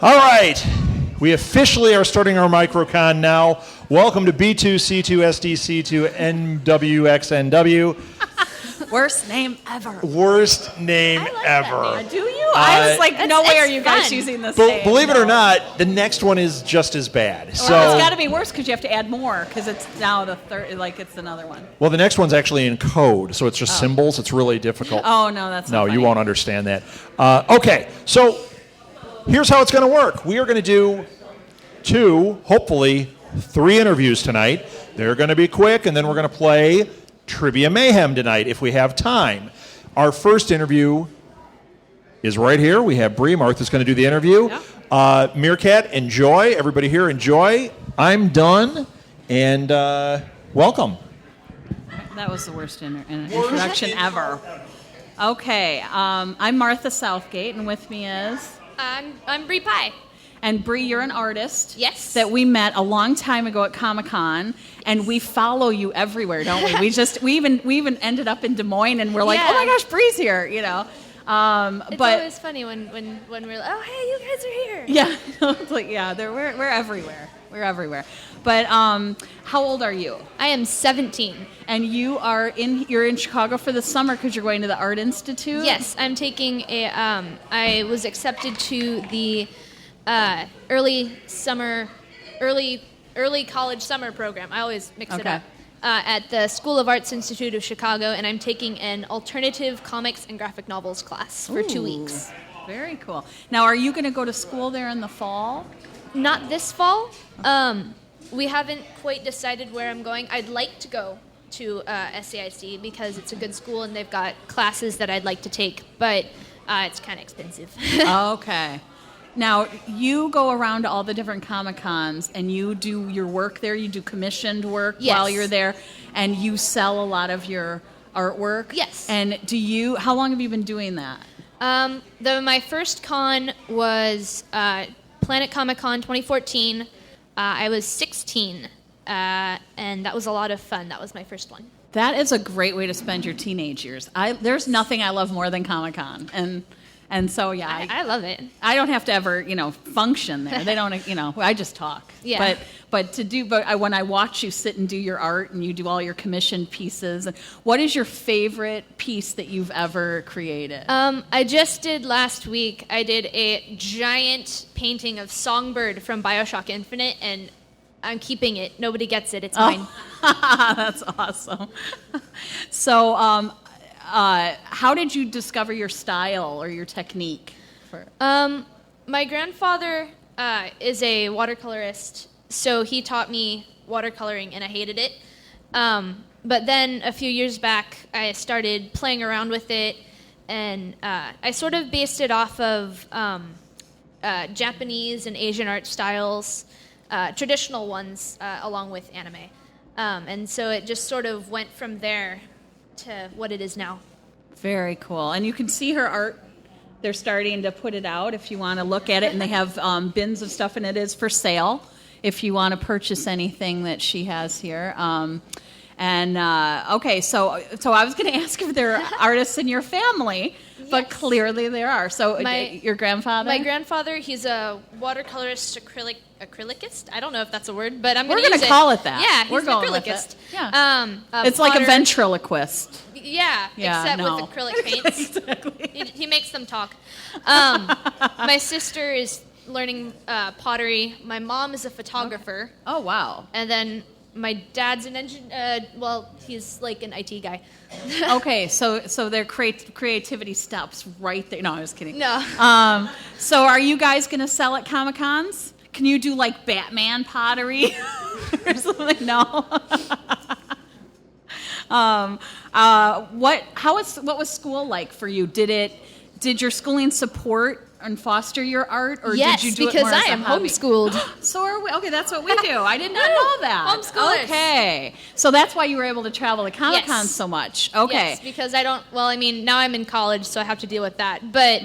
All right. We officially are starting our microcon now. Welcome to B2C2SD2NWXNW. Worst name ever. Worst name like ever. that name. Do you? I was like, no way are you guys fun. choosing the same. Believe it or not, the next one is just as bad. So, Well, it's got to be worse because you have to add more because it's now the third, like it's another one. well, the next one's actually in code, so it's just symbols. It's really difficult. Oh, no, that's No, not you funny. won't understand that. Okay, so here's how it's going to work. We are going to do 2, hopefully 3 interviews tonight. They're going to be quick, and then we're going to play Trivia Mayhem tonight if we have time. Our first interview is right here. We have Bri. Martha's going to do the interview. Yep. Meerkat, enjoy. Everybody here, enjoy. I'm done, and welcome. That was the worst introduction ever. Okay, I'm Martha Southgate, and with me is... I'm Bri Pi. And Bri, you're an artist. Yes. That we met a long time ago at Comic-Con, and we follow you everywhere, don't we? We even ended up in Des Moines, and we're like, Yeah. oh my gosh, Bri's here, you know. It's But always funny when we're like, oh hey, you guys are here. yeah, it's like we're everywhere. We're everywhere. But how old are you? I am 17. And you're in Chicago for the summer because you're going to the Art Institute. Yes, I'm taking I was accepted to the early college summer program. I always mix it up. At the School of Arts Institute of Chicago, and I'm taking an alternative comics and graphic novels class for 2 weeks. Very cool. Now, are you going to go to school there in the fall? Not this fall. We haven't quite decided where I'm going. I'd like to go to SAIC because it's a good school and they've got classes that I'd like to take, but it's kind of expensive. Okay. Now, you go around to all the different Comic-Cons and you do your work there. You do commissioned work while you're there, and you sell a lot of your artwork. Yes. And how long have you been doing that? My first con was Planet Comic Con 2014. I was 16, and that was a lot of fun. That was my first one. That is a great way to spend your teenage years. There's nothing I love more than Comic-Con, and so yeah, I love it. I don't have to ever function there. They don't I just talk. Yeah. But when I watch you sit and do your art and you do all your commissioned pieces, what is your favorite piece that you've ever created? I just did last week. I did a giant painting of Songbird from BioShock Infinite, and I'm keeping it. Nobody gets it. It's mine. That's awesome. So, how did you discover your style or your technique? My grandfather is a watercolorist, so he taught me watercoloring, and I hated it. But then a few years back, I started playing around with it, and I sort of based it off of Japanese and Asian art styles, traditional ones, along with anime. And so it just sort of went from there to what it is now. Very cool. And you can see her art. They're starting to put it out if you want to look at it, and they have bins of stuff, and it is for sale if you want to purchase anything that she has here. Okay, so I was going to ask if there are artists in your family, but clearly there are. So your grandfather? My grandfather, he's a watercolorist, acrylicist. I don't know if that's a word, but we're going to call it that. Yeah, we're he's going an with acrylicist. it. Yeah. It's like a ventriloquist. Yeah, except with acrylic paints. Exactly. He makes them talk. My sister is learning pottery. My mom is a photographer. Okay. Oh, wow. And then my dad's an engineer. He's like an IT guy. Okay, so their creativity stops right there. No, I was kidding. No. So are you guys going to sell at Comic-Cons? Can you do like Batman pottery or something? No. What was school like for you? Did your schooling support and foster your art, or yes, did you do it because more as I a am hobby? homeschooled. So are we. Okay, that's what we do. I did not know that. Homeschoolers. Okay, so that's why you were able to travel to Comic-Con Yes. so much. Okay. Yes, because I don't. Well, I mean, now I'm in college, so I have to deal with that. But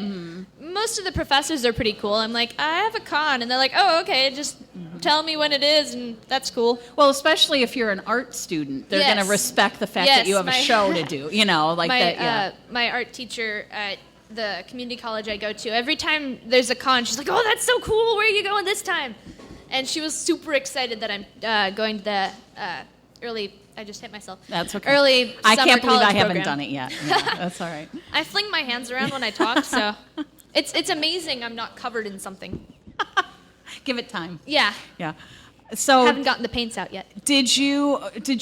most of the professors are pretty cool. I'm like, I have a con, and they're like, oh, okay, just tell me when it is, and that's cool. Well, especially if you're an art student, they're Yes. going to respect the fact Yes, that you have a show to do. Like my, that. Yeah. My art teacher at the community college I go to. Every time there's a con, she's like, "Oh, that's so cool. Where are you going this time?" And she was super excited that I'm going to the early. I just hit myself. That's okay. Early I summer can't believe I college haven't program. done it yet. Yeah, that's all right. I fling my hands around when I talk, so it's amazing I'm not covered in something. Give it time. Yeah. Yeah. So Haven't gotten the paints out yet. did you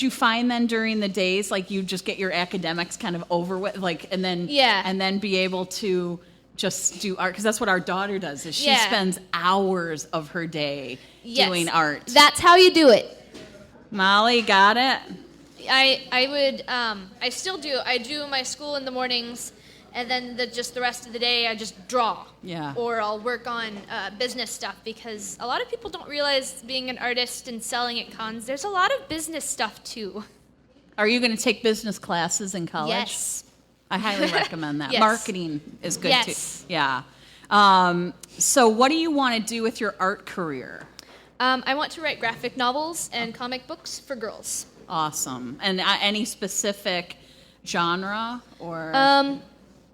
find then during the days like you just get your academics kind of over with, like, and then be able to just do art, because that's what our daughter does. Is she spends hours of her day doing art. That's how you do it. Molly, got it? I still do. I do my school in the mornings, and then the rest of the day I just draw. Yeah. Or I'll work on business stuff, because a lot of people don't realize being an artist and selling at cons, there's a lot of business stuff too. Are you going to take business classes in college? Yes. I highly recommend that. Yes. Marketing is good Yes. too. Yeah. So what do you want to do with your art career? I want to write graphic novels and comic books for girls. Awesome. And any specific genre or?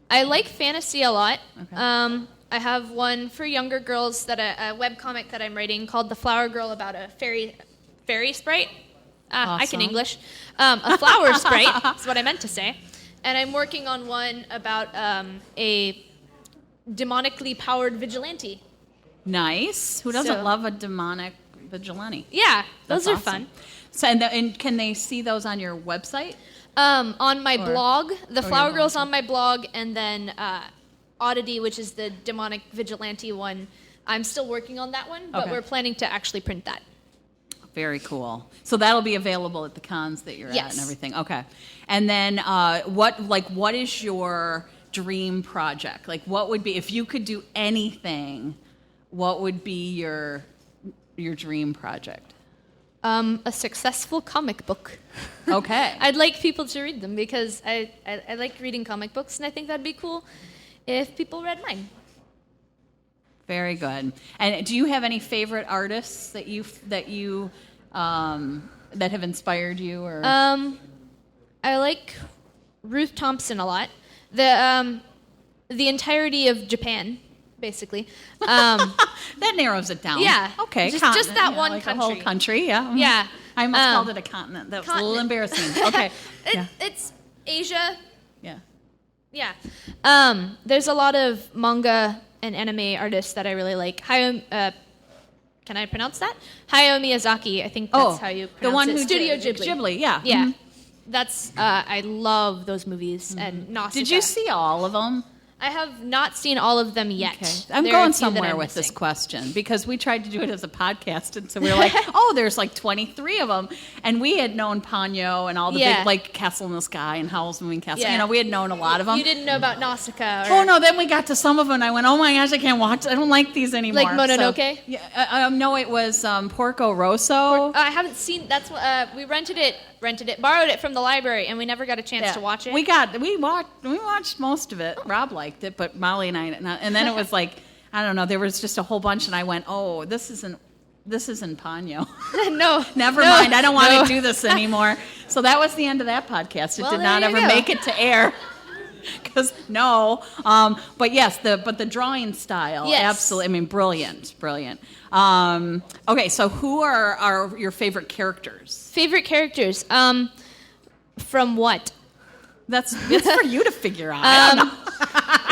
I like fantasy a lot. Okay. I have one for younger girls a webcomic that I'm writing called The Flower Girl, about a fairy sprite. I can Awesome. English. A flower sprite is what I meant to say. And I'm working on one about a demonically powered vigilante. Nice. Who doesn't So- love a demonic vigilante? Yeah, those That's are awesome. fun. So, and can they see those on your website? On my Or- blog, The your Flower blog. Girl's on my blog, and then Oddity, which is the demonic vigilante one. I'm still working on that one, but Okay. we're planning to actually print that. Very cool. So that'll be available at the cons that you're at Yes. and everything. Okay. And then what is your dream project? Like, what would be, if you could do anything, what would be your dream project? A successful comic book. Okay. I'd like people to read them, because I like reading comic books, and I think that'd be cool if people read mine. Very good. And do you have any favorite artists that have inspired you? Or I like Ruth Thompson a lot. The entirety of Japan, basically. that narrows it down. Yeah. Okay. Just continent, that one like a whole country. country. Yeah. Mhm. Yeah. I almost called it a continent. That was a little Continent. embarrassing. Okay. Yeah. It's Asia. Yeah. Yeah. There's a lot of manga and anime artists that I really like. Can I pronounce that? Hayao Miyazaki. I think that's how you pronounce the one it. who Studio did Ghibli. Ghibli, yeah. Yeah. Mhm. That's I love those movies and Nausicaa. Did you see all of them? I have not seen all of them yet. Okay. I'm There are a going few that somewhere I'm with this missing. question because we tried to do it as a podcast, and so we were like, "Oh, there's like 23 of them," and we had known Ponyo and all the Yeah. big like Castle in the Sky and Howl's Moving Castle. Yeah. You know, we had known a lot of them. You didn't know about Nausicaa. Or Oh no! Then we got to some of them, and I went, "Oh my gosh, I can't watch. I don't like these anymore." Like Mononoke? So, yeah, no, it was Porco Rosso. I haven't seen. That's what we rented it, borrowed it from the library, and we never got a chance Yeah. to watch it. We watched most of it. Rob liked it, but Molly and I, and then it was like, I don't know. There was just a whole bunch, and I went, "Oh, this isn't Ponyo." No, Never no, mind. I don't want no. to do this anymore. So that was the end of that podcast. It Well, did there not you ever go. make it to air. Because but yes, the drawing style, Yes. absolutely. I mean, brilliant. Okay, so who are your favorite characters? Favorite characters? From what? It's for you to figure out. I don't know.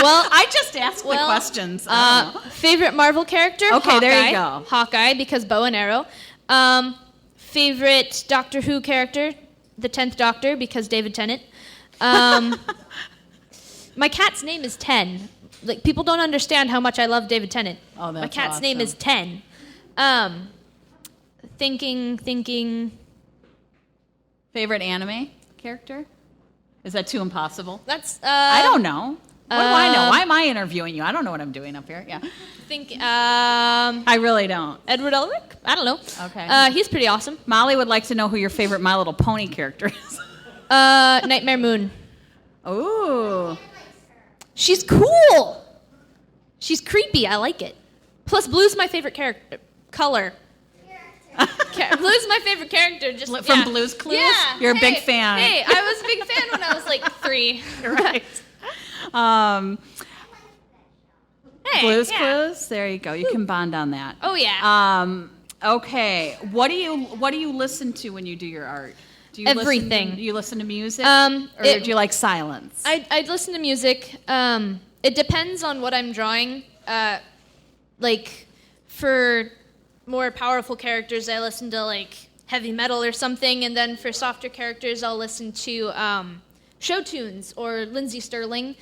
Well, I just asked the questions. I don't know. favorite Marvel character? Okay, Hawkeye. there you go. Hawkeye, because bow and arrow. Favorite Doctor Who character? The 10th Doctor, because David Tennant. My cat's name is 10. Like, people don't understand how much I love David Tennant. Oh, that's My cat's name is awesome. 10. Thinking. Favorite anime character? Is that too impossible? That's I don't know. What do I know? Why am I interviewing you? I don't know what I'm doing up here. Yeah. I I really don't. Edward Elric? I don't know. Okay. He's pretty awesome. Molly would like to know who your favorite My Little Pony character is. Nightmare Moon. Ooh. She's cool. She's creepy. I like it. Plus, blue's my favorite color. Blue's my favorite character. Just From yeah. Blue's Clues? Yeah. You're a big fan. Hey, I was a big fan when I was like 3. Right. Blues yeah. Clues. There you go. You can bond on that. Oh yeah. Okay. What do you listen to when you do your art? Do you Everything. Do you listen to music? Um, or it- do you like silence? I'd listen to music. It depends on what I'm drawing. Like for more powerful characters, I listen to like heavy metal or something, and then for softer characters, I'll listen to show tunes or Lindsey Sterling,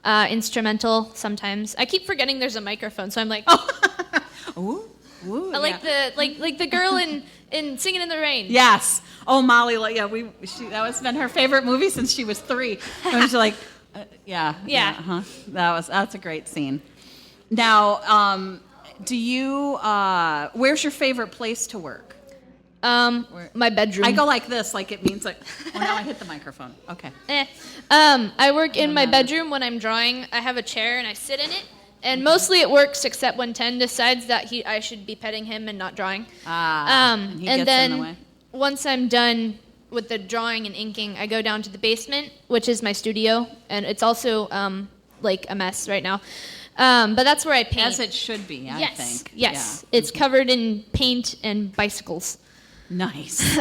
instrumental sometimes. I keep forgetting there's a microphone, so I'm like, Ooh, I like the girl in Singing in the Rain. Yes. Oh, Molly. Yeah, that was been her favorite movie since she was 3. And she's like, yeah. Yeah. That's a great scene. Now, do you? Where's your favorite place to work? My bedroom. I go like this, like it means like. Oh, now I hit the microphone. Okay. I work in my bedroom when I'm drawing. I have a chair and I sit in it. And mostly it works, except when 10 decides that I should be petting him and not drawing. And he gets then in the way. Once I'm done with the drawing and inking, I go down to the basement, which is my studio, and it's also like a mess right now. But that's where I paint. As it should be, I think. Yes, it's covered in paint and bicycles. Nice.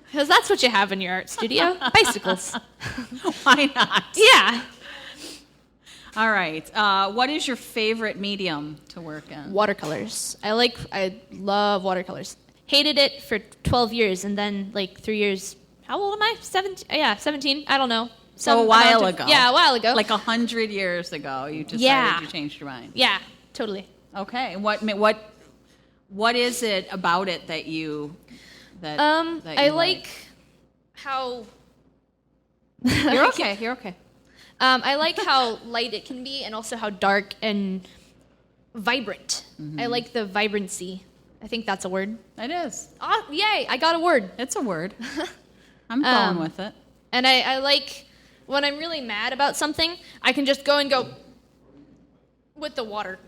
Because that's what you have in your art studio, bicycles. Why not? Yeah. All right. What is your favorite medium to work in? Watercolors. I love watercolors. Hated it for 12 years, and then like 3 years. How old am I? 17? Yeah, 17. I don't know. So a while ago. Yeah, a while ago. Like 100 years ago, you decided you changed your mind. Yeah, totally. Okay. What is it about it that you? That I like how. You're okay. You're okay. I like how light it can be, and also how dark and vibrant. I like the vibrancy. I think that's a word. It is. Oh, yay! I got a word. It's a word. I'm going with it. And I like when I'm really mad about something, I can just go with the water.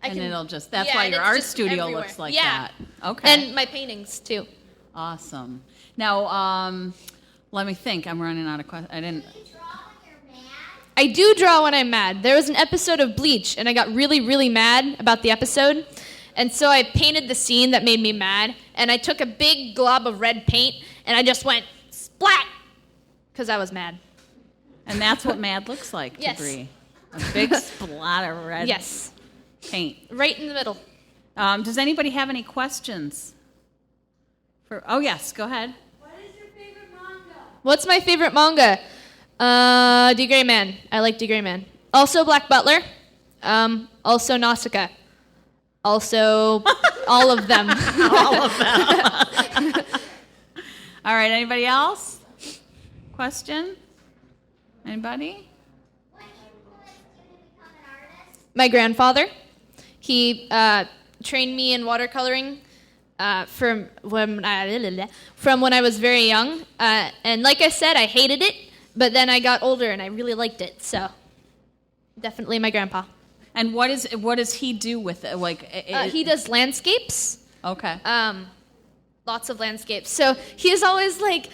It'll just, that's why your art studio looks like that. Okay. And my paintings, too. Awesome. Now, let me think. I'm running out of questions. I do draw when I'm mad. There was an episode of Bleach, and I got really, really mad about the episode. And so I painted the scene that made me mad, and I took a big glob of red paint, and I just went splat, because I was mad. And that's what mad looks like to Bri. A big splat of red paint. Right in the middle. Does anybody have any questions? Oh, yes, go ahead. What is your favorite manga? What's my favorite manga? D. Gray Man. I like D. Gray Man. Also Black Butler. Also Nausicaa. Also all of them. All of them. All right, anybody else? Question? Anybody? My grandfather. He trained me in watercoloring from when I was very young. And like I said, I hated it, but then I got older and I really liked it. So definitely my grandpa. And what does he do with it? He does landscapes. Okay. Lots of landscapes. So he is always like,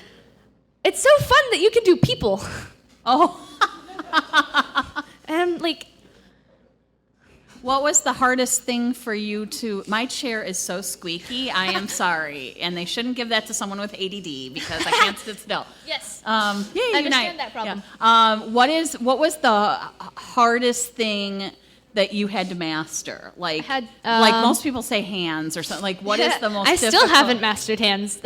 it's so fun that you can do people. Oh. And I'm like, what was the hardest thing for you to... My chair is so squeaky. I am sorry. And they shouldn't give that to someone with ADD because I can't sit still. Yes. I understand that problem. Yeah. What was the hardest thing that you had to master? Like most people say hands or something. Like, what is the most difficult? I still haven't mastered hands.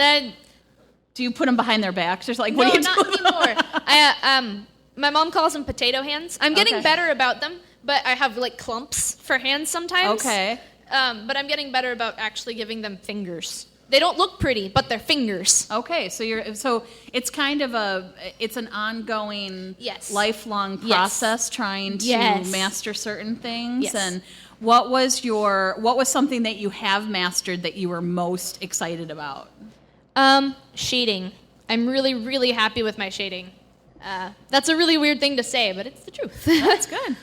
Do you put them behind their backs or something? No, What do you not do? anymore. My mom calls them potato hands. I'm getting better about them, but I have like clumps for hands sometimes. Okay. But I'm getting better about actually giving them fingers. They don't look pretty, but they're fingers. Okay, so it's kind of it's an ongoing, lifelong process trying to master certain things. Yes. And what was something that you have mastered that you were most excited about? Shading. I'm really, really happy with my shading. That's a really weird thing to say, but it's the truth. That's good.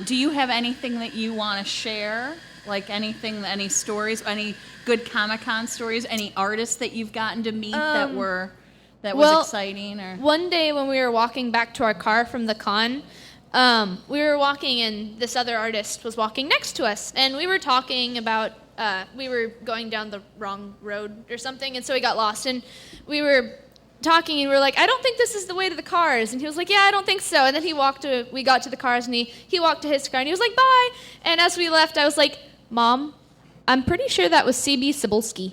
Do you have anything that you want to share? Like any stories, any good Comic-Con stories, any artists that you've gotten to meet that was exciting? Or one day when we were walking back to our car from the con, we were walking, and this other artist was walking next to us, and we were talking about we were going down the wrong road or something, and so we got lost, and we were talking, and we were like, I don't think this is the way to the cars, and he was like, yeah, I don't think so, and then we got to the cars, and he walked to his car, and he was like, bye, and as we left, I was like, Mom, I'm pretty sure that was C.B. Cebulski.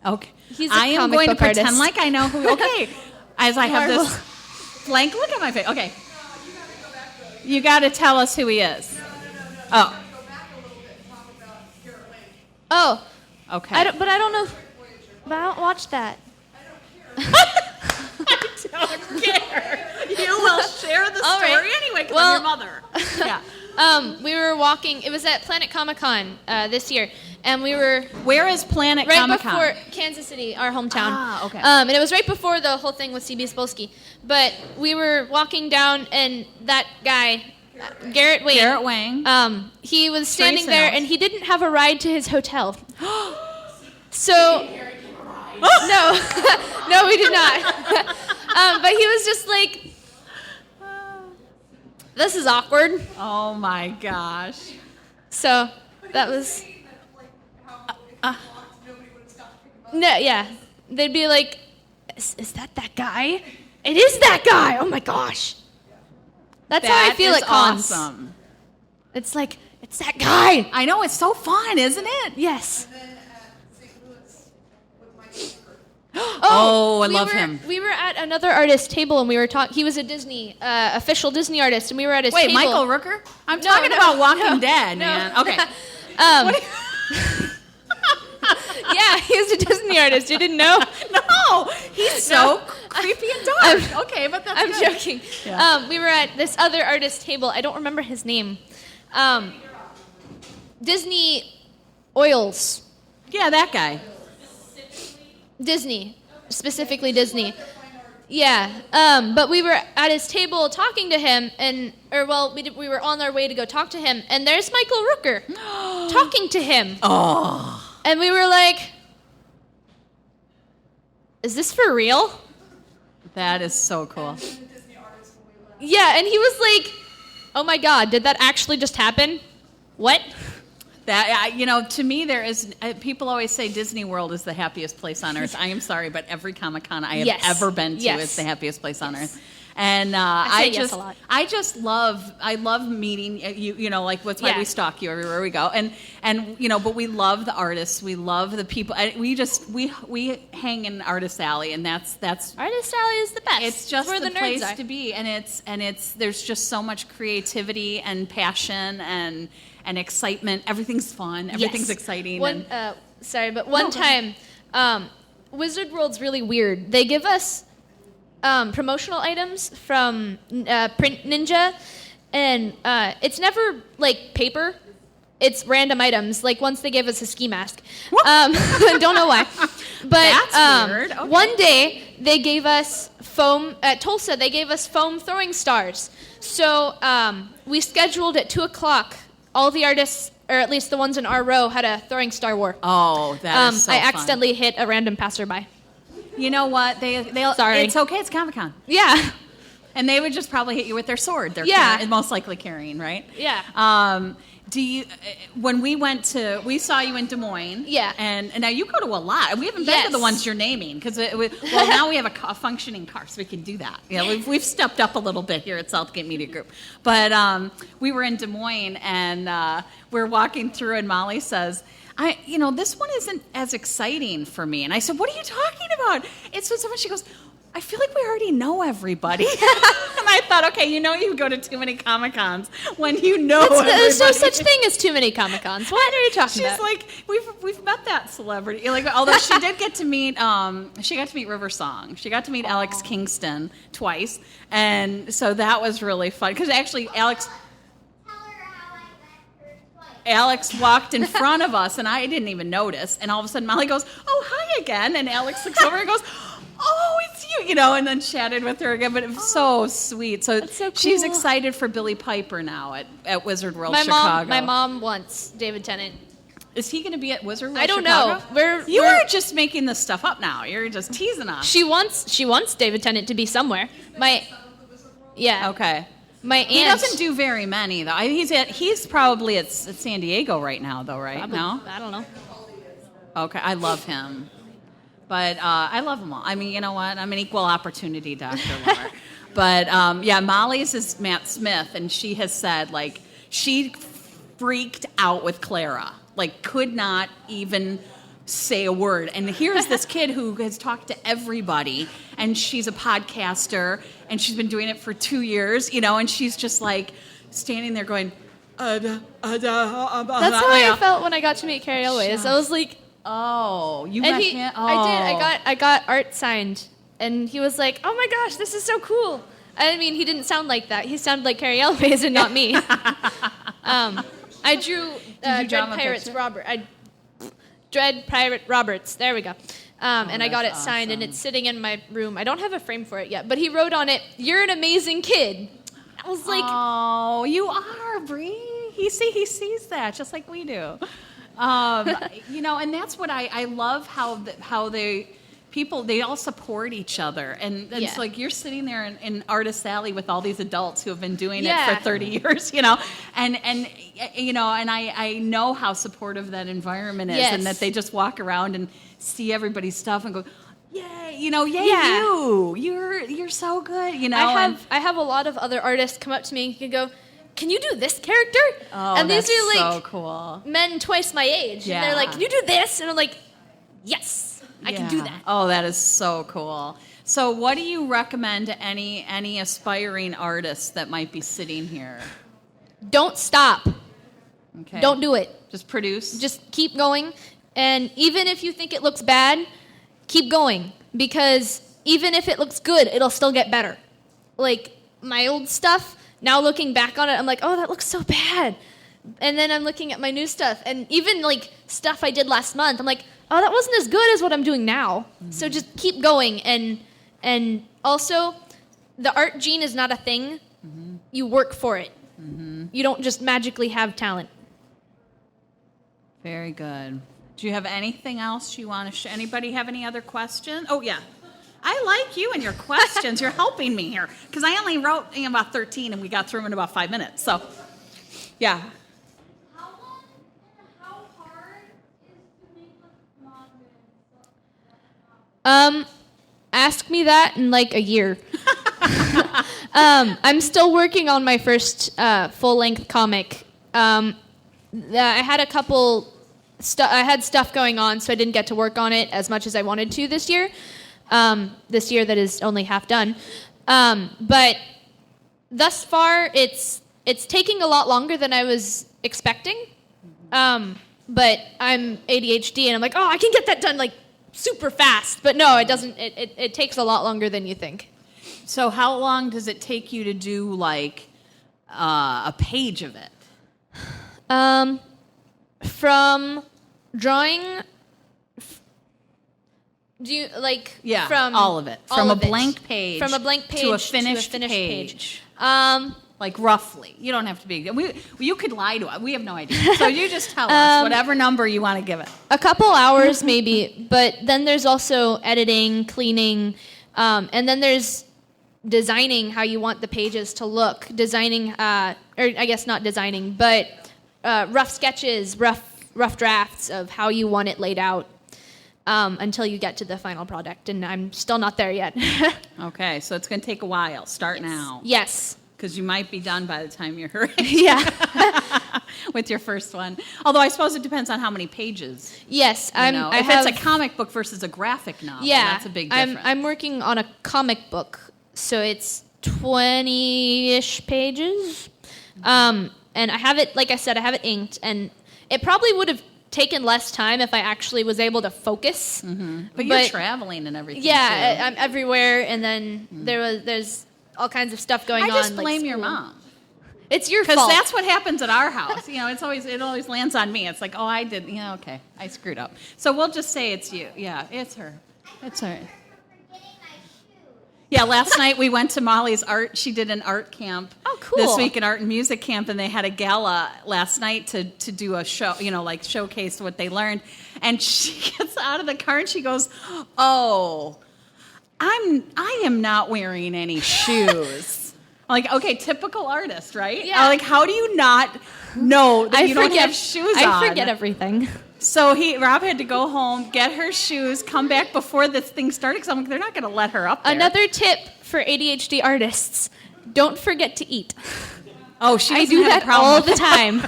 Okay. I am going to pretend artist. like I know who. Okay. As I have this blank look at my face. Okay. You got to tell us who he is. Oh. Oh. Okay. But I don't know. But I don't watch that. I don't care. You will share the story anyway because I'm your mother. Yeah. We were walking. It was at Planet Comic-Con this year, and we were. Where is Planet right Comic-Con? Before Kansas City, our hometown. Ah, okay. And it was right before the whole thing with C.B. Spolsky. But we were walking down, and that guy, Garrett Wang. He was standing there, and he didn't have a ride to his hotel. So. No, no, we did not. But he was just like. This is awkward. Oh my gosh. So that was. No, yeah. They'd be like, is that guy? It is that guy. Oh my gosh. That's how I feel at cons. Awesome. It's like, it's that guy. I know, it's so fun, isn't it? Yes. Oh, I love him. We were at another artist's table, and we were talking. He was a Disney, official Disney artist, and we were at his table. Wait, Michael Rooker? I'm talking about Walking Dead, man. Okay. Yeah, he was a Disney artist. You didn't know? No, he's so creepy and dark. Okay, but that's I'm good. joking. Yeah. We were at this other artist's table. I don't remember his name. Disney Oils. Yeah, that guy. Disney, specifically Disney. Yeah, but we were at his table talking to him, we were on our way to go talk to him, and there's Michael Rooker talking to him. Oh. And we were like, is this for real? That is so cool. Yeah, and he was like, oh my God, did that actually just happen? What? That to me, there is. People always say Disney World is the happiest place on earth. I am sorry, but every Comic-Con I have ever been to is the happiest place on earth. And I just love meeting you. You know, like that's why we stalk you everywhere we go. And but we love the artists. We love the people. We hang in Artist Alley, and that's Artist Alley is the best. It's just where the nerds place are. to be, and it's there's just so much creativity and passion and excitement. Everything's fun. Everything's exciting. One time, Wizard World's really weird. They give us promotional items from Print Ninja, and it's never like paper. It's random items. Like once they gave us a ski mask. Don't know why. But that's weird. Okay. One day they gave us foam at Tulsa. They gave us foam throwing stars. So we scheduled at 2:00. All the artists, or at least the ones in our row, had a throwing star war. Oh, that is so I fun. accidentally hit a random passerby. You know what? They'll. Sorry. It's okay. It's Comic-Con. Yeah. And they would just probably hit you with their sword. They're most likely carrying, right? Yeah. When we saw you in Des Moines. Yeah. And now you go to a lot. We haven't been to the ones you're naming because now we have a functioning car, so we can do that. We've stepped up a little bit here at Southgate Media Group. But we were in Des Moines, and we're walking through, and Molly says, this one isn't as exciting for me. And I said, what are you talking about? It's with someone. She goes, I feel like we already know everybody. And I thought, okay, you go to too many Comic-Cons when you know everybody. There's no such thing as too many Comic-Cons. What are you talking about? She's like, we've met that celebrity. Although she did get to meet, River Song. She got to meet Alex Kingston twice. And so that was really fun. Because actually, Alex walked in front of us, and I didn't even notice. And all of a sudden, Molly goes, oh, hi again. And Alex looks over and goes, oh, it's you, and then chatted with her again. But it was so sweet. So, that's so cool. She's excited for Billy Piper now at Wizard World Chicago. My mom wants David Tennant. Is he going to be at Wizard World I don't Chicago? know. You are just making this stuff up now. You're just teasing us. She wants David Tennant to be somewhere. Yeah. Okay. My aunt. He doesn't do very many though. He's probably at San Diego right now though, right? Probably, No. I don't know. Okay, I love him, but I love them all. I mean, you know what? I'm an equal opportunity doctor, Laura. But Molly's is Matt Smith, and she has said like she freaked out with Clara, like could not even say a word. And here's this kid who has talked to everybody, and she's a podcaster, and she's been doing it for 2 years, and she's just like standing there going, That's how I felt when I got to meet Carrie Elways. I was like, oh, you and met him? Oh. I did. I got art signed, and he was like, "Oh my gosh, this is so cool." I mean, he didn't sound like that. He sounded like Carrie Elways and not me. I drew Dread Pirates Robert. Dread Pirate Roberts. There we go. And I got it signed, and it's sitting in my room. I don't have a frame for it yet, but he wrote on it, "You're an amazing kid." I was like, "Oh, you are, Bri." He sees that just like we do. And that's what I love how they all support each other, and it's like you're sitting there in Artist Alley with all these adults who have been doing it for 30 years, and I know how supportive that environment is, and that they just walk around and see everybody's stuff and go, yay, you're so good, I have a lot of other artists come up to me and can go, "Can you do this character?" Oh, and these are like so cool. Men twice my age, and they're like, "Can you do this?" And I'm like, "Yes, I can do that." Oh, that is so cool. So, what do you recommend to any aspiring artists that might be sitting here? Don't stop. Okay. Don't do it. Just produce. Just keep going, and even if you think it looks bad, keep going, because even if it looks good, it'll still get better. Like my old stuff. Now looking back on it, I'm like, oh, that looks so bad. And then I'm looking at my new stuff. And even like stuff I did last month, I'm like, oh, that wasn't as good as what I'm doing now. Mm-hmm. So just keep going. And also, the art gene is not a thing. Mm-hmm. You work for it. Mm-hmm. You don't just magically have talent. Very good. Do you have anything else you want to share? Anybody have any other questions? Oh, yeah. I like you and your questions. You're helping me here. Because I only wrote about 13 and we got through them in about 5 minutes. So, yeah. How long and how hard is to make a ask me that in like a year. I'm still working on my first full-length comic. I had a couple... I had stuff going on, so I didn't get to work on it as much as I wanted to this year. This year that is only half done. But thus far, it's taking a lot longer than I was expecting. But I'm ADHD, and I'm like, oh, I can get that done like super fast. But no, it doesn't. It takes a lot longer than you think. So how long does it take you to do like a page of it? From drawing. Do you like from all of it? From a blank page to a finished page. Like roughly. You don't have to be. You could lie to us. We have no idea. So you just tell us whatever number you want to give it. A couple hours maybe, but then there's also editing, cleaning, and then there's designing how you want the pages to look. Designing, or I guess not designing, but rough sketches, rough drafts of how you want it laid out. Until you get to the final product, and I'm still not there yet. Okay, so it's going to take a while. Start now. Yes. Because you might be done by the time you're ready. Yeah. With your first one. Although I suppose it depends on how many pages. Yes. If it's a comic book versus a graphic novel, that's a big difference. I'm working on a comic book, so it's 20-ish pages. And I have it, like I said, I have it inked, and it probably would have taken less time if I actually was able to focus. Mm-hmm. But you're traveling and everything. Yeah, too. I'm everywhere, and then there's all kinds of stuff going on. I just blame your mom. It's your fault. Because that's what happens at our house. It always lands on me. It's like, oh, I did. Okay, I screwed up. So we'll just say it's you. Yeah, it's her. It's her. Yeah, last night we went to Molly's art. She did an art camp. Oh, cool. This week, an art and music camp, and they had a gala last night to do a show, like showcase what they learned. And she gets out of the car and she goes, "Oh, I am not wearing any shoes." like, okay, typical artist, right? Yeah. Like, how do you not know that you don't have shoes on? I forget everything. So Rob had to go home, get her shoes, come back before this thing started, because I'm like, they're not going to let her up there. Another tip for ADHD artists: don't forget to eat. Oh, she I doesn't do have that a problem all with the time.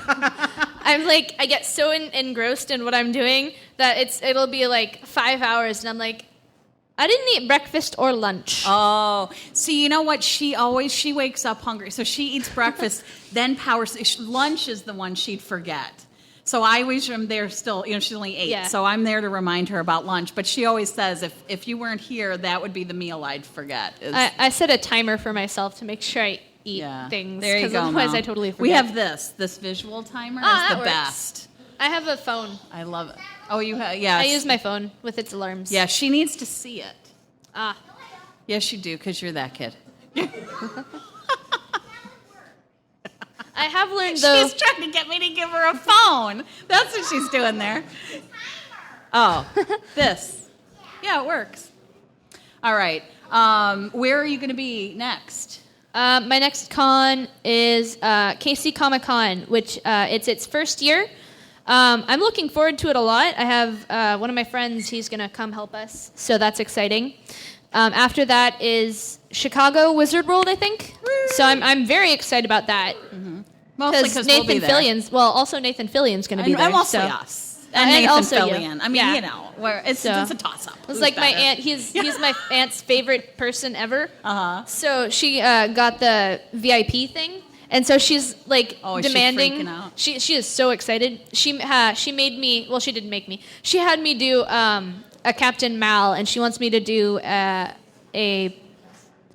I'm like, I get so engrossed in what I'm doing that it'll be like 5 hours, and I'm like, I didn't eat breakfast or lunch. Oh, see, you know what? She wakes up hungry, so she eats breakfast, then powers. Lunch is the one she'd forget. So I always am there still. You know, she's only 8, Yeah. so I'm there to remind her about lunch. But she always says, if you weren't here, that would be the meal I'd forget. I set a timer for myself to make sure I eat Yeah. things. There you Because go. otherwise Mel. I totally forget. We have this visual timer is that the works. best. I have a phone. I love it. Oh, you have? Yeah. I use my phone with its alarms. Yeah, she needs to see it. Ah. Yes, you do, because you're that kid. I have learned, though. She's trying to get me to give her a phone. That's what she's doing there. Oh, this. Yeah, it works. All right. Where are you going to be next? My next con is KC Comic Con, which it's its first year. I'm looking forward to it a lot. I have one of my friends, he's going to come help us, so that's exciting. After that is Chicago Wizard World, I think. So I'm very excited about that. Mostly Because because we'll be Nathan there. Fillion's, well, also Nathan Fillion's going to be there. And mostly so. us. And Nathan also you. Fillion. I mean, Yeah. you know, it's a toss-up. It's like my aunt. He's my aunt's favorite person ever. Uh-huh. So she got the VIP thing, and so she's like Is she demanding. freaking out? She is so excited. She made me. Well, she didn't make me. She had me do a Captain Mal, and she wants me to do a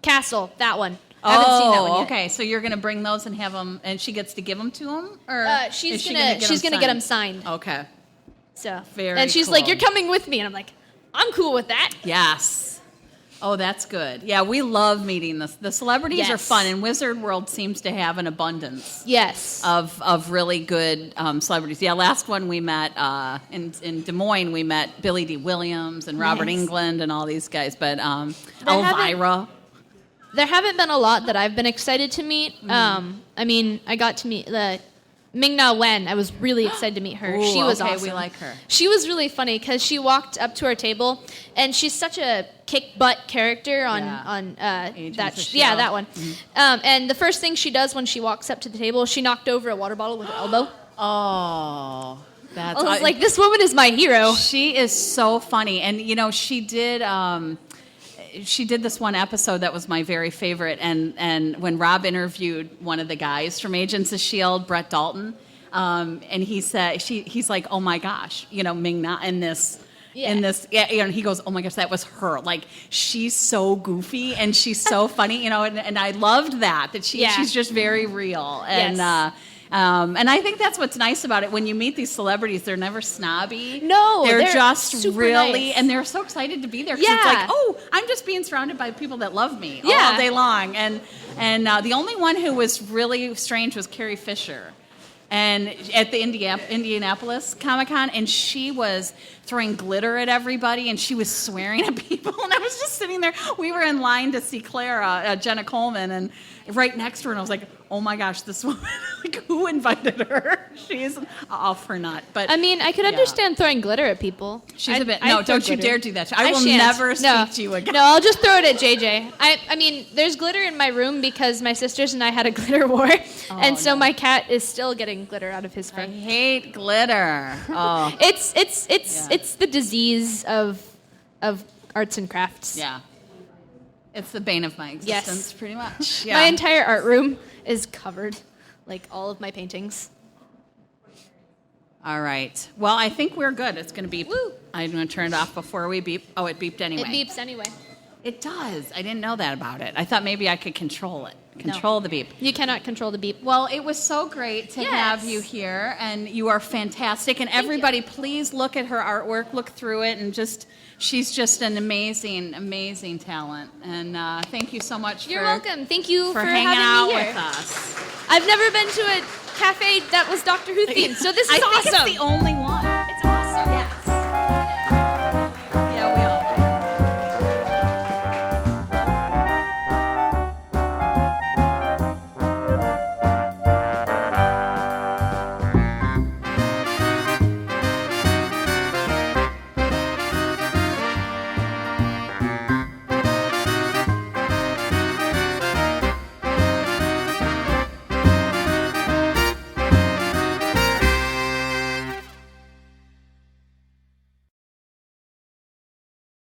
castle. That one. I haven't seen that one yet. Okay. So you're going to bring those and have them, and she gets to give them to him, or She's is she gonna get them signed. Okay. So Very and she's like, cool. "You're coming with me," and I'm like, "I'm cool with that." Yes. Oh, that's good. Yeah, we love meeting the celebrities are Yes. fun, and Wizard World seems to have an abundance Yes. of really good celebrities. Yeah, last one we met in Des Moines, we met Billy D. Williams and Robert Nice. Englund and all these guys. But Elvira. There haven't been a lot that I've been excited to meet. I mean, I got to meet the Ming-Na Wen. I was really excited to meet her. Ooh, she was okay, awesome. we like her. She was really funny because she walked up to our table, and she's such a kick butt character on Agents that. of Yeah, S.H.I.E.L.D. that one. And the first thing she does when she walks up to the table, she knocked over a water bottle with her elbow. Oh, that's I was like, this woman is my hero. She is so funny, and you know, she did this one episode that was my very favorite, and when Rob interviewed one of the guys from Agents of S.H.I.E.L.D., Brett Dalton, and he said he's like, oh my gosh, you know, Ming-Na in this. Yeah. In this, yeah, and he goes, "Oh my gosh, that was her! Like, she's so goofy and she's so funny, you know." And I loved that she's just very real, and Yes. and I think that's what's nice about it. When you meet these celebrities, they're never snobby. No, they're they're just super really, nice. and they're so excited to be there. 'Cause Yeah. it's like, oh, I'm just being surrounded by people that love me Yeah. all day long. And the only one who was really strange was Carrie Fisher. And at the Indianapolis Comic-Con, and she was throwing glitter at everybody, and she was swearing at people, and I was just sitting there. We were in line to see Clara, Jenna Coleman, and right next to her, and I was like, oh my gosh, this woman, like, who invited her? She's off her nut. But I mean, I could understand throwing glitter at people. she's a bit, I'd no, throw don't you glitter. dare do that. I will shan't. never No. speak to you again. No, I'll just throw it at JJ. I mean, there's glitter in my room because my sisters and I had a glitter war, and so my cat is still getting glitter out of his I friend. hate glitter. Oh, It's the disease of arts and crafts. yeah. It's the bane of my existence, pretty much. Yeah. My entire art room is covered, like all of my paintings. All right. Well, I think we're good. It's going to beep. Woo. I'm going to turn it off before we beep. Oh, it beeped anyway. It beeps anyway. It does. I didn't know that about it. I thought maybe I could control it. Control the beep. You cannot control the beep. Well, it was so great to Yes. have you here, and you are fantastic. And everybody, please look at her artwork, look through it, and she's just an amazing, amazing talent. And thank you so much You're welcome. Thank you for for hanging having out me here. with us. I've never been to a cafe that was Doctor Who themed, so this is I awesome. think it's the only one.